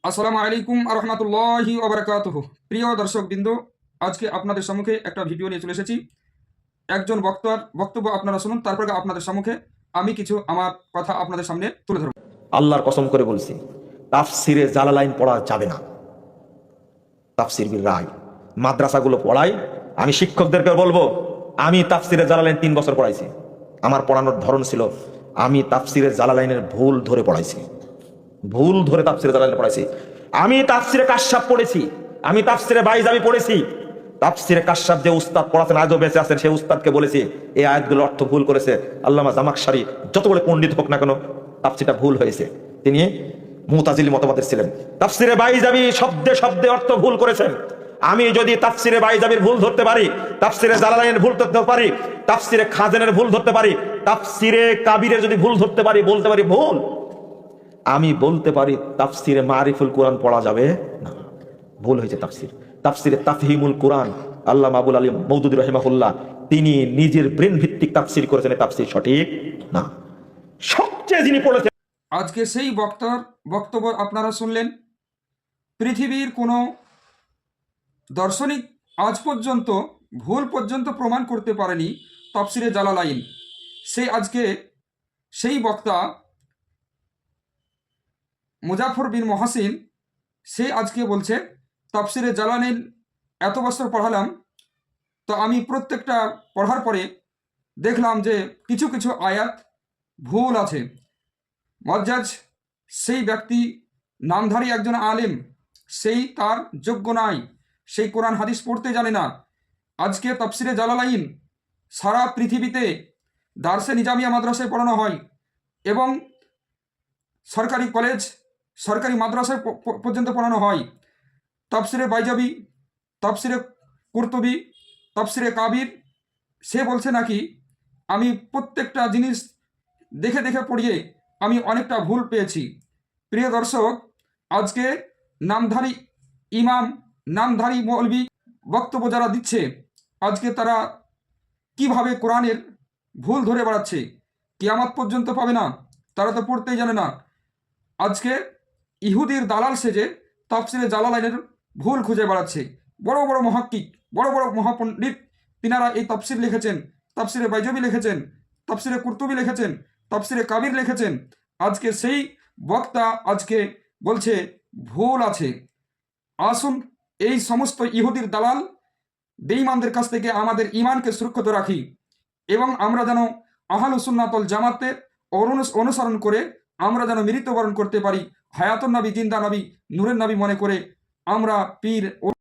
আসসালামু আলাইকুম আরহামাতুল্লাহি ওবারাকাতুহু। প্রিয় দর্শকবৃন্দ, আজকে আপনাদের সম্মুখে একটা ভিডিও নিয়ে চলে এসেছি। একজন বক্তার বক্তব্য আপনারা শুনুন, তারপরে আপনাদের সম্মুখে আমি কিছু আমার কথা আপনাদের সামনে তুলে ধরব। আল্লাহর কসম করে বলছি, তাফসিরে জালালাইন পড়া যাবে না। তাফসির বিল রায় মাদ্রাসাগুলো পড়াই। আমি শিক্ষকদেরকে বলবো, আমি তাফসিরে জালালাইন 3 বছর পড়াইছি। আমার পড়ানোর ধরন ছিল, আমি তাফসিরে জালালাইনের ভুল ধরে পড়াইছি, ভুল ধরে তাফসিরে জালালাইন পড়াইছি। আমি তাফসিরে কাশাফ পড়েছি, আমি তাফসিরে বাইজাবি পড়েছি। তাফসিরে কাশাফ যে উস্তাদ পড়াতেন, আজও বেঁচে আছেন, সেই উস্তাদকে বলেছি এই আয়াতগুলোর অর্থ ভুল করেছে। আল্লামা জামাকশারি যত বড় পণ্ডিত হোক না কেন, তাফসিরটা ভুল হয়েছে। তিনি মুতাজিলি মতবাদের ছিলেন। তাফসিরে বাইজাবি শব্দে শব্দে অর্থ ভুল করেছেন। আমি যদি তাফসিরে বাইজাবির ভুল ধরতে পারি, তাফসিরে জালালাইনের ভুল ধরতে পারি, তাফসিরে খাজানের ভুল ধরতে পারি, তাফসিরে কাবিরের যদি ভুল ধরতে পারি, বলতে পারি ভুল। আমি বলতে পারি তাফসিরে মারিফুল কোরআন পড়া যাবে না, ভুল হয়েছে তাফসির। তাফসিরে তাফহিমুল কোরআন, আল্লামা আবুল আলী মওদুদী রাহিমাহুল্লাহ তিনি নিজের ব্রেন ভিত্তিক তাফসির করেছেন, তাফসির সঠিক না। সবচেয়ে যিনি পড়েছেন, আজকে সেই বক্তার বক্তব্য আপনারা শুনলেন। পৃথিবীর কোনো দার্শনিক আজ পর্যন্ত ভুল পর্যন্ত প্রমাণ করতে পারেনি তাফসিরে জালালাইন। আজকে সেই বক্তা মুজাফর বিন মহাসিন আজকে বলছে তাফসিরে জালালাইন এত বছর পড়ালাম, তো আমি প্রত্যেকটা পড়ার পরে দেখলাম যে কিছু কিছু আয়াত ভুল আছে। মজ্জাজ সেই ব্যক্তি নামধারী একজন আলেম, তার যোগ্য নাই, সেই কোরআন হাদিস পড়তে জানে না। আজকে তাফসিরে জালালাইন সারা পৃথিবীতে দার্সে নিজামিয়া মাদ্রাসায় পড়ানো হয় এবং সরকারি কলেজ, সরকারি মাদ্রাসায় পর্যন্ত পড়ানো হয়। তাফসিরে বাইজাবি, তাফসিরে কুরতুবি, তাফসিরে কাবির, বলছে নাকি আমি প্রত্যেকটা জিনিস দেখে দেখে পড়িয়ে আমি অনেকটা ভুল পেয়েছি। প্রিয় দর্শক, আজকে নামধারী ইমাম, নামধারী মৌলবি বক্তব্য যারা দিচ্ছে, আজকে তারা কিভাবে কোরআনের ভুল ধরে বেড়াচ্ছে, কিয়ামত পর্যন্ত পাবে না, তারা তো পড়তেই জানে না। আজকে ইহুদির দালাল সেজে তাফসিরে জালালাইনের ভুল খুঁজে বেড়াচ্ছে। বড় বড় মহাক্কিক, বড় বড় মহাপণ্ডিত, তিনারা এই তাফসির লিখেছেন, তাফসিরে বাইজাবি লিখেছেন, তাফসিরে কুরতুবি লিখেছেন, তাফসিরে কাবির লিখেছেন। আজকে সেই বক্তা আজকে বলছে ভুল আছে। আসুন এই সমস্ত ইহুদির দালাল বেঈমানদের কাছ থেকে আমাদের ঈমানকে সুরক্ষিত রাখি এবং আমরা যেন আহলুস সুন্নাত ওয়াল জামাতের অনুসরণ করে আমরা যেন মৃত্যুবরণ করতে পারি। হায়াতুন নবী, জিন্দা নবী, নূরের নবী মনে করে আমরা পীর